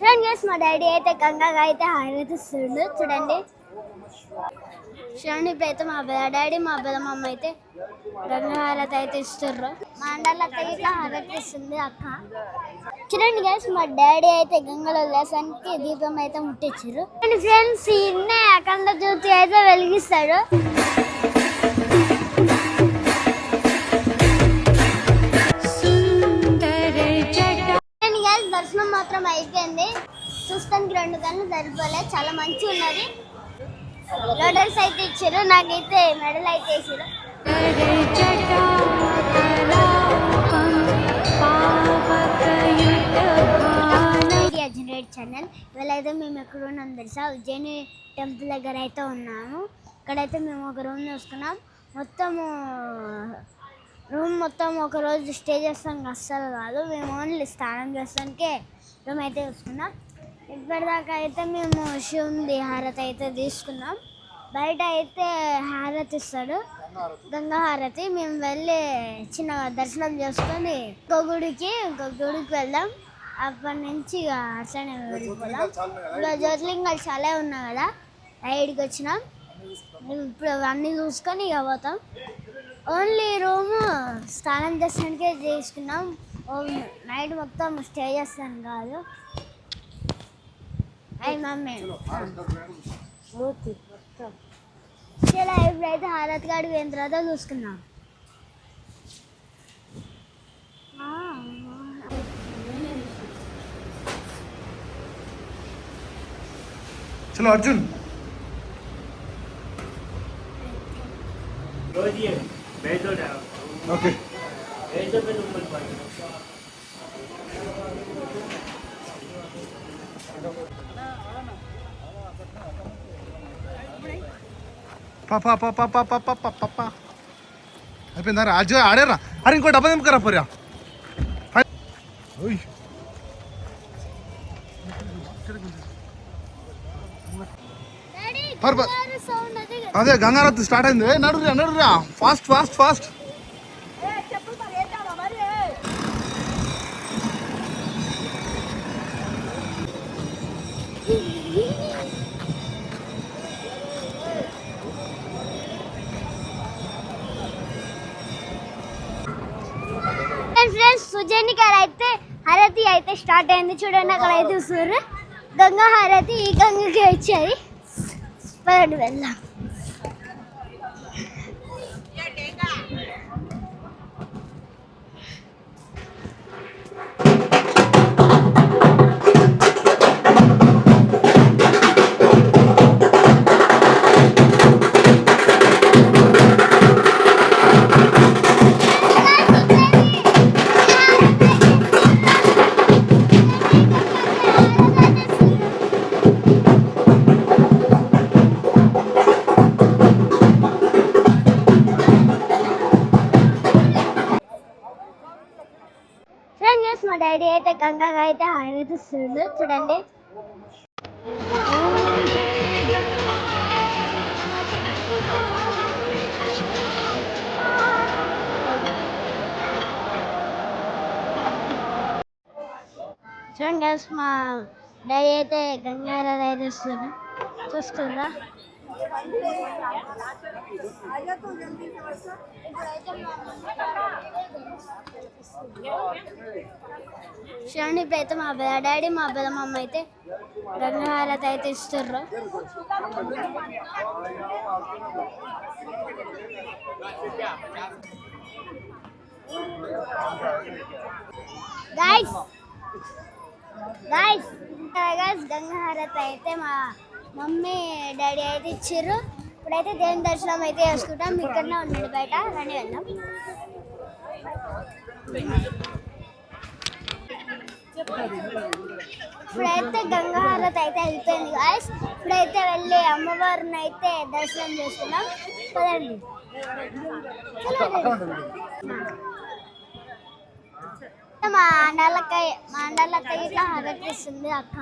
Friends మా daddy అయితే గంగగా అయితే హారతిస్తుండు చూడండి. చూడండి ఇప్పుడైతే మా డాడీ మా పెద్దమ్మ అయితే గంగా హారతి అయితే ఇస్తుర్రు. మా అండర్లకి ఇట్లా హారతి ఇస్తుంది అక్క. చూడండి గైస్ మా డాడీ అయితే గంగలో లేసానికి దీపం అయితే ముట్టించారు. ఫ్రెండ్స్ ఇన్నే అఖండ జ్యోతి అయితే వెలిగిస్తాడు. దర్శనం మాత్రం అయిపోయింది. చూస్తానికి 2 గంటలు సరిపోలే, చాలా మంచిగా ఉన్నది. లోటస్ అయితే ఇచ్చారు, నాకైతే మెడల్ అయితే వేసారు. ఛానల్ ఇవాళ అయితే మేము ఎక్కడ ఉన్నాం తెలుసా, ఉజ్జయిని టెంపుల్ దగ్గర అయితే ఉన్నాము. ఇక్కడైతే మేము ఒక రూమ్ చూసుకున్నాం. రూమ్ మొత్తం ఒక రోజు స్టే చేస్తాం అస్సలు కాదు. మేము ఓన్లీ స్నానం చేస్తానికే రూమ్ అయితే చూసుకున్నాం. ఇప్పటిదాకా అయితే మేము శివుని హారతి అయితే తీసుకున్నాం. బయట అయితే హారతి ఇస్తాడు, గంగా హారతి. మేము వెళ్ళి చిన్న దర్శనం చేసుకొని ఇంకో గుడికి వెళ్దాం. అప్పటి నుంచి ఇక అట్లనే వెళ్ళిపోదాం. ఇంకా జ్యోతిలింగాలు చాలా ఉన్నాయి కదా, రైడ్కి వచ్చినాం. ఇప్పుడు అన్నీ చూసుకొని ఇక పోతాం. ఓన్లీ రూము స్నానం చేసానికే చేసుకున్నాం. నైట్ మొత్తం స్టే చేస్తాను కాదు. అయ్యి మమ్మీ ఇలా ఇప్పుడైతే హారతి గాడి పోయిన తర్వాత చూసుకున్నాం. चलो अर्जुन ओके पापा पापा पापा पापा पापा అయిపోయిందా రాజు ఆడేరా. అరే ఇంకో డబ్బా తెంపుకరా పోరా. అదే గంగారత్ స్టార్ట్ అయింది. నడురా fast fast fast. Friends Ujjayini గారు అయితే హారతి అయితే స్టార్ట్ అయింది. చూడండి అక్కడ అయితే చూస్తారు గంగా హారతి. ఈ గంగకి వచ్చేది పదండి వెళ్దాం. మా డాడీ అయితే గంగగా అయితే హారతిస్తుంది చూడండి. చూడండి మా డాడీ అయితే గంగా హారతి ఇస్తుంది, చూస్తుందా. చూడండి ఇప్పుడైతే మా డాడీ మా పెద్దమ్మ అయితే గంగా హారతి అయితే ఇస్తుర్రు. గైస్ గంగా హారతి అయితే మా మమ్మీ డాడీ అయితే ఇచ్చిర్రు. ఇప్పుడైతే దేవుని దర్శనం అయితే చేసుకుంటాం. ఇక్కడనే ఉండండి, బయట రండి వెళ్దాం. ఇప్పుడైతే గంగా హారతి అయితే అయిపోయింది గాయస్. ఇప్పుడైతే వెళ్ళి అమ్మవారిని అయితే దర్శనం చేసుకున్నాం. పదండి. మా అండర్లకి ఇట్లా హారతి ఇస్తుంది అక్క.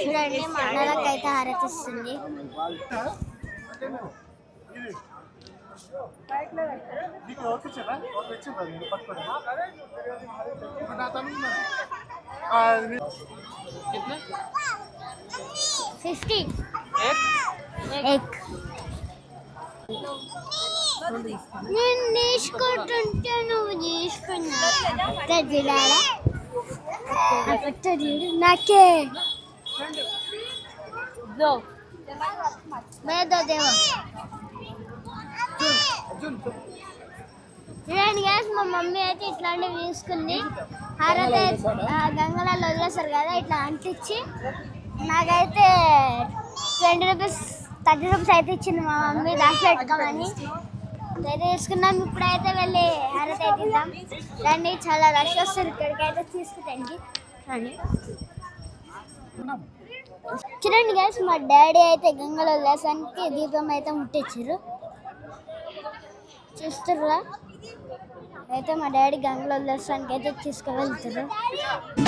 చూడండి మా అన్నలకి అయితే హారతి ఇస్తుంది. నీకు ఓకే చెప్పా ఓకే చెప్పా నేను పట్టుకోండి నా తమ్ముడు कितना 50 एक एक నేను తీసుకుంటుంటే నువ్వు తీసుకున్నా జిల్లాడా నాకే दो మేదో దేవా చూడండి గ్యాస్ మా మమ్మీ అయితే ఇట్లాంటివి తీసుకుంది హారతి గంగలలో వదిలేస్తారు కదా ఇట్లా అంటించి నాకైతే 20 రూపీస్ 30 రూపీస్ అయితే ఇచ్చింది మా మమ్మీ దాచి పెట్టుకోమని అయితే తీసుకున్నాం ఇప్పుడైతే వెళ్ళి హారతి అయితే ఇద్దాం దాన్ని చాలా రష్ వస్తుంది ఇక్కడికైతే తీసుకుంటానికి కానీ చూడండి గ్యాస్ మా డాడీ అయితే గంగలో వదిలేసానికి దీపం అయితే ముట్టించారు చూస్తుర్రా అయితే మా డాడీ గంగలో వదిలేసానికి అయితే తీసుకువెళ్తారు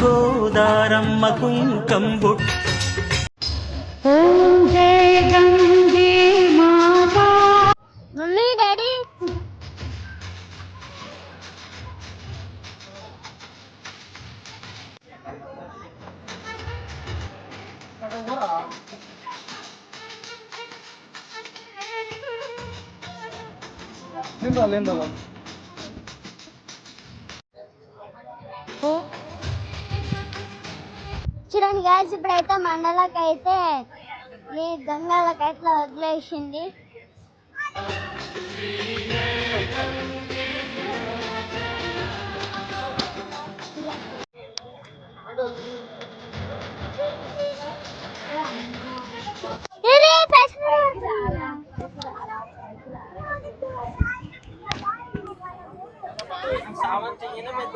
గోదారమ్మ కుంకంబు మమ్మీ డాడీ ఏందో చూడండి గ్యాస్ ఇప్పుడైతే మండలకైతే ఈ గంగాలకైతే వదిలేసింది सावन चाहिए ना मैं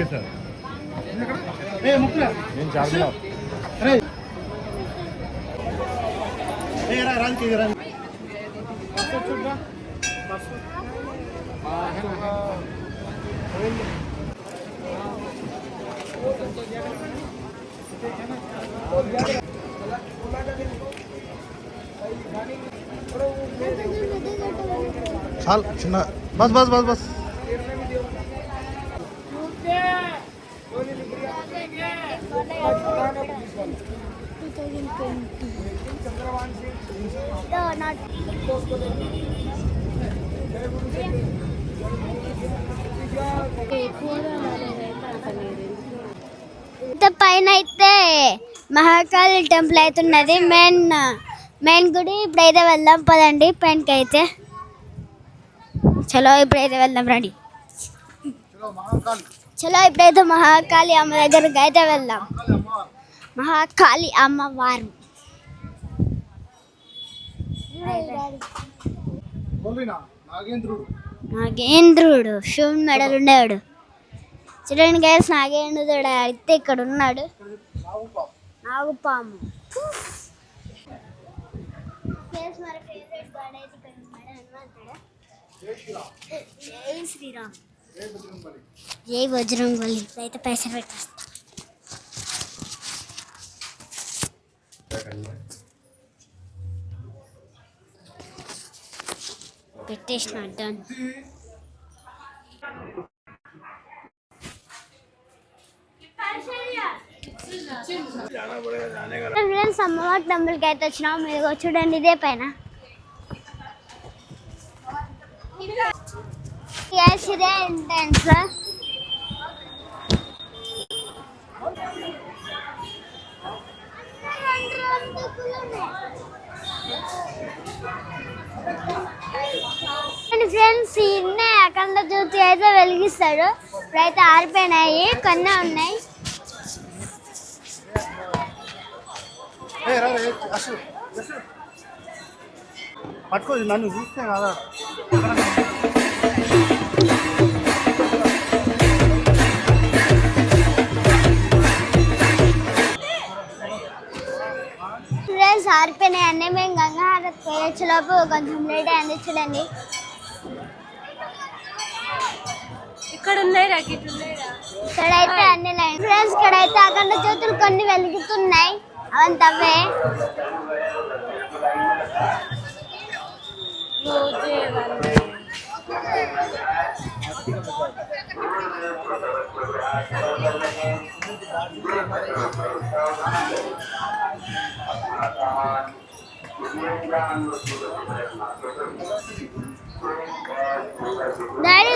సార్ ఏ ముక్కురా నేను చార్మినార్ అరే ఏ రా రాంకి రా చూడరా చాలు చిన్న బస్ బస్ బస్ బస్ పైన అయితే మహాకాళి టెంపుల్ అయితే ఉన్నది మెయిన్ గుడి ఇప్పుడైతే వెళ్దాం పదండి పైనకి అయితే చలో ఇప్పుడైతే వెళ్దాం రండి చలో ఇప్పుడైతే మహాకాళి అమ్మ దగ్గరికి అయితే వెళ్దాం మహాకాళి అమ్మవారు నాగేంద్రుడు శివుని మెడలు ఉండేవాడు చూడండి గైస్ నాగేంద్రుడు అయితే ఇక్కడ ఉన్నాడు నాగుపాము జై శ్రీరామ్ జై బజరంగబలి అయితే పైసలు పెట్టేస్తా పెట్టేసిన డన్ ఫ్రెండ్స్ అమ్మవారి టెంపుల్కి అయితే వచ్చినాం మీరు చూడండి ఇదే పైన ఇదే ఎంట్రన్స్ ఫ్రెండ్స్ ఇన్నే అఖండ జ్యోతి అయితే వెలిగిస్తాడు. ఇప్పుడైతే ఆరిపోయినాయి, కొన్ని ఉన్నాయి. పట్టుకో నన్ను చూస్తే కదా. ఫ్రెండ్స్ ఆరిపోయినాయి అన్నీ. మేము గంగాహారతి చేయొచ్చేలోపు కొంచెం లేట్ అయింది. చూడండి ఇక్కడైతే అన్ని లైన్. ఫ్రెండ్స్ ఇక్కడైతే అఖండ జ్యోతులు కొన్ని వెలుగుతున్నాయి, అవంతవే. డాడీ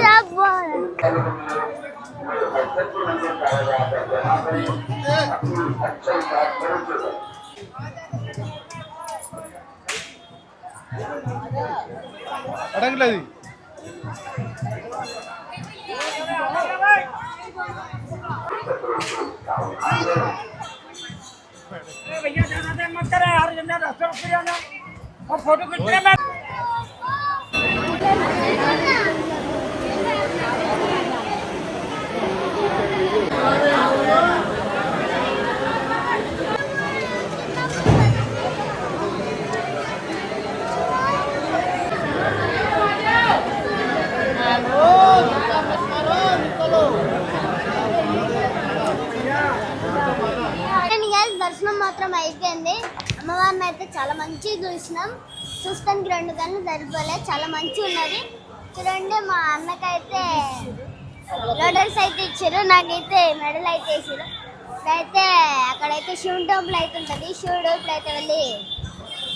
అడగలేదు. फोटो खींचने में దర్శనం మాత్రం అయిపోయింది. అమ్మవారిని అయితే చాలా మంచిగా చూసినాం. చూస్తానికి 2 గంటలు సరిపోలే, చాలా మంచిగా ఉన్నది. చూడండి మా అన్నకైతే లోటస్ అయితే ఇచ్చారు, నాకైతే మెడల్ అయితే వేసారు. ఇప్పుడైతే అక్కడైతే శివుని టెంపుల్ అయితే ఉంటుంది. శివుడు ఇప్పుడైతే వెళ్ళి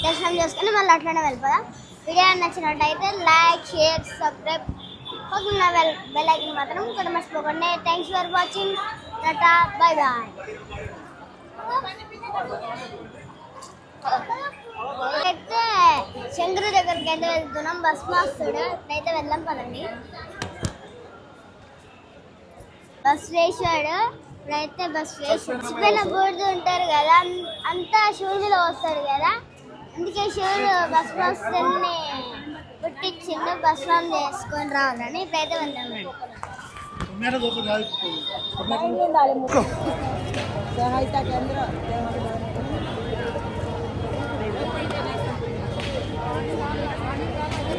దర్శనం చేసుకుని మళ్ళీ అట్లనే వెళ్ళిపోదాం. వీడియో నచ్చినట్టయితే లైక్, షేర్, సబ్స్క్రైబ్, పక్కన బెల్ ఐకాన్ మాత్రం కూడా మర్చిపోకండి. Thanks for watching. Tata, bye bye. అయితే శంకరు దగ్గరికి అయితే వెళ్తున్నాం. బస్ మాస్తుడు ఇప్పుడైతే వెళ్ళాం పదండి. బస్ వేసాడు. ఇప్పుడైతే బస్ వేసి పైన బోర్డు ఉంటారు కదా, అంతా శివుడిలో వస్తాడు కదా, అందుకే శివుడు బస్ మాస్తుని పుట్టించిండు బస్ మామ్ చేసుకొని రావాలని. ఇప్పుడైతే వెళ్దాం.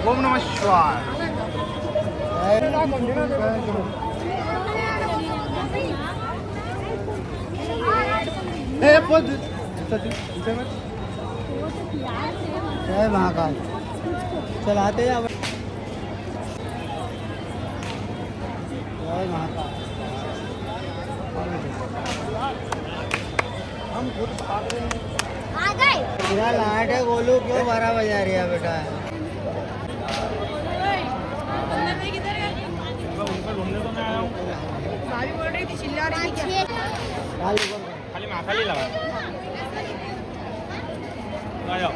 ఓం నమః శివాయ. जय महाकाल चलाते जय महाकाल. हम खुद भाग रहे हैं. आ गए. पूरा लाइट है, गोलू क्यों 12 बजा रही है बेटा. खाली खाली लगा आ जाओ.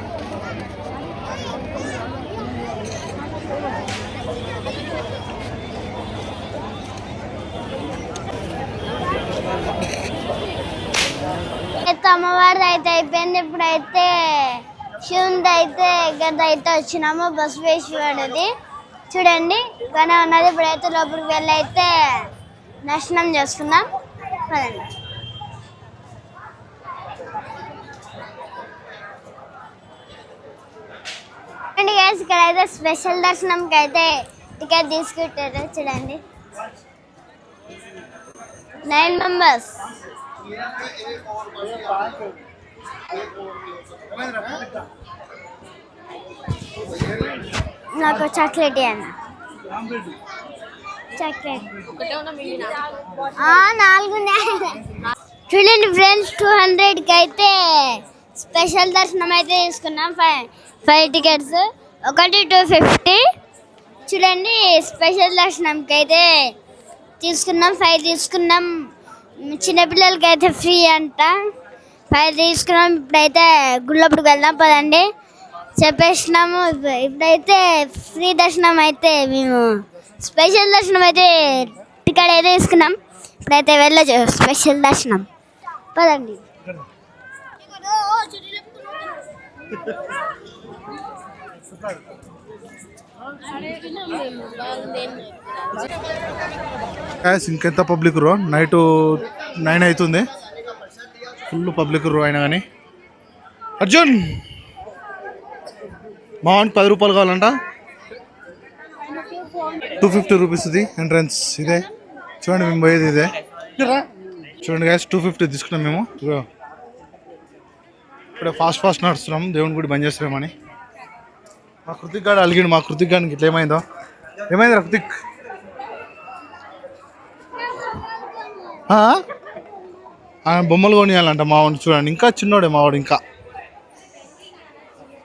అమ్మవారిది అయితే అయిపోయింది. ఇప్పుడైతే శివునిది అయితే గదైతే వచ్చినాము. బసవేశ్వరుడిది చూడండి కానీ ఉన్నది. ఇప్పుడైతే లోపలికి వెళ్ళి అయితే దర్శనం చేసుకుందాం పదండి. అండి గైస్ ఇక్కడైతే స్పెషల్ దర్శనంకి అయితే టికెట్ తీసుకుంటారు. చూడండి 9 మెంబర్స్. నాకు చాక్లెట్ అన్న. చాక్లెట్ 4 చూడండి ఫ్రెండ్స్. 200కి అయితే స్పెషల్ దర్శనం అయితే తీసుకున్నాం. 5 టికెట్స్, ఒకటి 250. చూడండి స్పెషల్ దర్శనంకి అయితే తీసుకున్నాం. 5 తీసుకున్నాం. చిన్నపిల్లలకి అయితే ఫ్రీ అంట. 5 తీసుకున్నాం. ఇప్పుడైతే గుళ్ళప్పటికి వెళ్దాం పదండి. చెప్పేసినాము. ఇప్పుడైతే ఫ్రీ దర్శనం అయితే మేము స్పెషల్ దర్శనం అయితే టికెట్ అయితే తీసుకున్నాం. ఇప్పుడైతే వెళ్ళచ్చు స్పెషల్ దర్శనం. పదండి. ఇంకెంత పబ్లిక్ రో, నైట్ 9 అవుతుంది, ఫుల్ పబ్లిక్ రో అయినా కానీ. అర్జున్ మా వానికి 10 రూపాయలు కావాలంట. 250 రూపీస్ ఇది ఎంట్రన్స్. ఇదే చూడండి, మేము పోయేది ఇదే. చూడండి గ్యాస్, 250 తీసుకున్నాం మేము. ఇక్కడ ఫాస్ట్ నడుస్తున్నాం, దేవుని గుడి బంద్ చేస్తున్నామని. మా కృతిక్ గాడు అలిగిడు. మా కృతిక్ గాడికి ఇట్లా ఏమైందో. ఏమైంది కృతిక్? బొమ్మలు కొనియాలంట మా వాడిని. చూడండి, ఇంకా చిన్నోడే మా వాడు. ఇంకా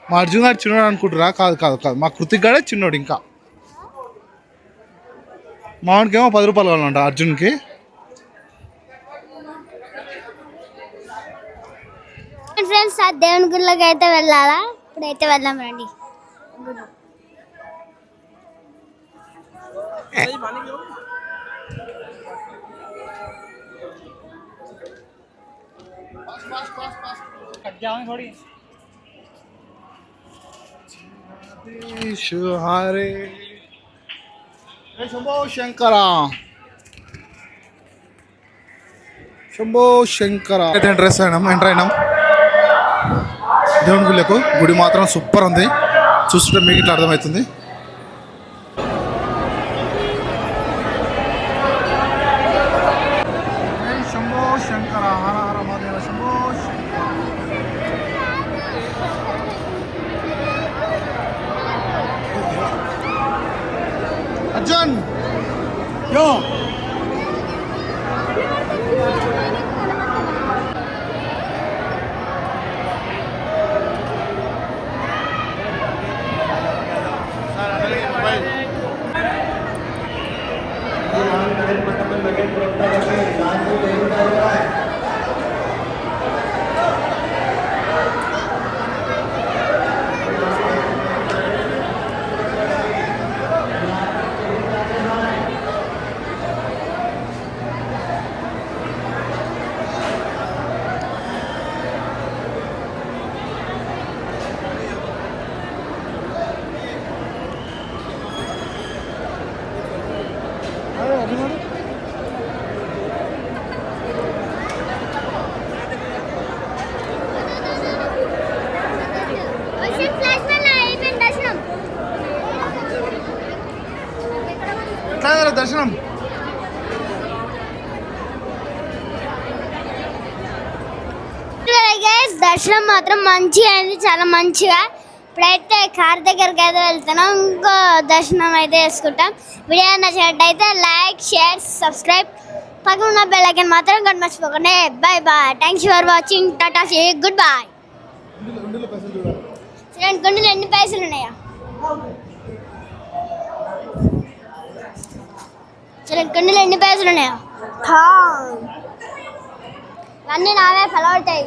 మా అర్జున్ గారు చిన్నోడు అనుకుంటారా? కాదు, మా కృతిక్ గాడే చిన్నోడు. ఇంకా మా వాడికి ఏమో 10 రూపాయలు కావాలంట అర్జున్కి. ఫ్రెండ్స్, ఆ దేవుని గుడిలోకి అయితే వెళ్ళాలా? ఇప్పుడైతే వెళ్దాం రండి. थोड़ी హరే శంభో శంకర, శంభో శంకర. అయితే ఎంటర్ అయినాం దేవుని గుళ్ళకు. గుడి మాత్రం సూపర్ ఉంది, చూస్తుంటే మీకు ఇట్లా అర్థమవుతుంది. శంభో శంకర, హర హర మహాదేవ, శంభో శంకర. అర్జున్ యో దర్శనం. దర్శనం మాత్రం మంచిగా అయింది, చాలా మంచిగా. ఇప్పుడైతే కార్ దగ్గరికి అయితే వెళ్తున్నాం, ఇంకో దర్శనం అయితే వేసుకుంటాం. వీడియో నచ్చినట్టయితే లైక్, షేర్, సబ్స్క్రైబ్, పక్కన ఉన్న బెల్ ఐకాన్ మాత్రం కట్ మర్చిపోకండి. Bye bye, thanks for watching, tata, see you, good bye. చూడండి గుండెలు ఎన్ని పైసలు ఉన్నాయా? చూడండి గుండెలు ఎన్ని పైసలు ఉన్నాయా? అన్నీ నావే ఫలవుతాయి.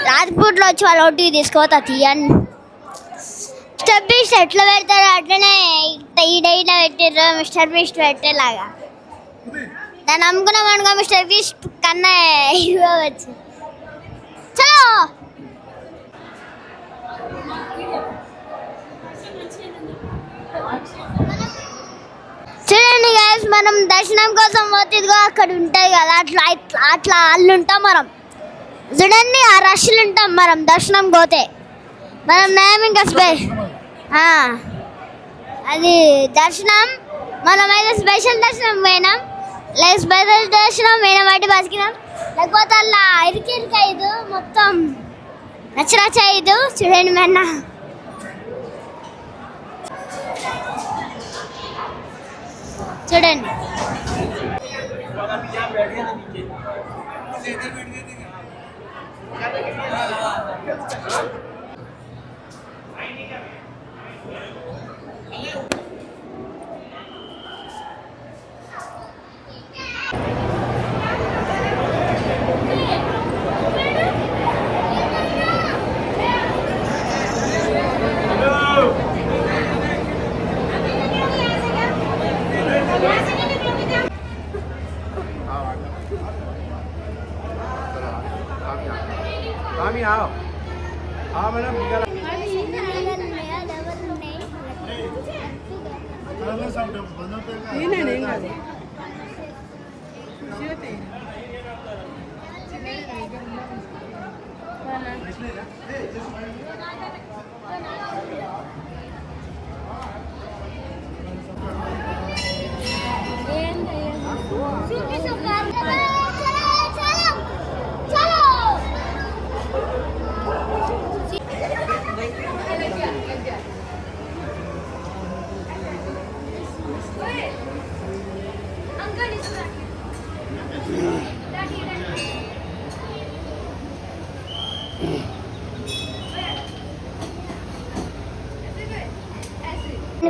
రాజ్పూట్లో వచ్చి వాళ్ళు ఒకటి తీసుకోతా తీయండి. మిస్టర్ బీస్ట్ ఎట్లా పెడతారు అట్లనే ఈ డైట్లో పెట్టారు మిస్టర్ బీస్ట్ పెట్టేలాగా. దాన్ని అమ్ముకున్నాం అనుకో మిస్టర్ బీస్ట్ కన్నా ఇవ్వచ్చు. చలో చూడండి గైస్, మనం దర్శనం కోసం పోతే ఇదిగో అక్కడ ఉంటుంది కదా, అట్లా అట్లా అల్లు ఉంటాం మనం. చూడండి ఆ రష్లు ఉంటాం మనం దర్శనం పోతే. మనం నేమ్ ఇంకా అది దర్శనం. మనమైతే స్పెషల్ దర్శనం పోయినాం, లేక స్పెషల్ దర్శనం పోయినా బట్టి బతికినాం. లేకపోతే అలా ఇరికి ఐదు మొత్తం నచ్చ ఐదు. చూడండి మెన్న చూడండి.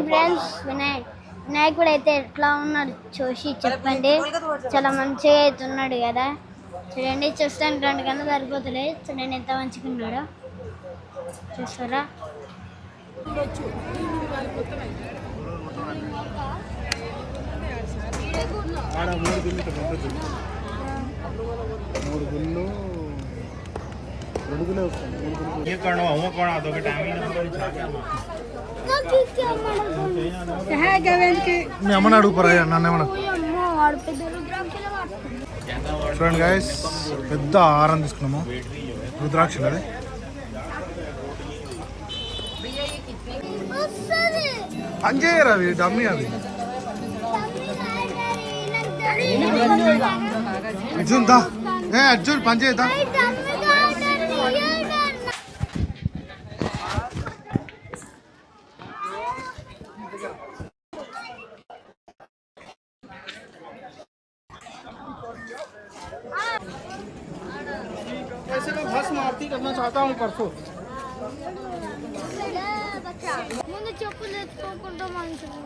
ఫ్రెండ్స్ వినాయకుడు అయితే ఎట్లా ఉన్నాడు చూసి చెప్పండి. చాలా మంచిగా అవుతున్నాడు కదా, చూడండి. చూస్తాను 2 గంటలు సరిపోతలేదు. చూడండి ఎంత మంచిగా ఉన్నాడో, చూస్తారా? ये करना वो करना तो के टाइम ही ना మీ అమ్మని అడుగుపరా, నన్ను ఏమన్నా. చూడండి గాయస్, పెద్ద హారం తీసుకున్నాము, రుద్రాక్షలు. అది పని చేయరు, అవి డమ్మీ. అది అర్జున్ దా, అర్జున్ పని చేయదా? ऐसे मैं भस्म आरती करना चाहता हूँ परसों। ముందు చెప్పులు తెచ్చుకోకుండా మంచిగా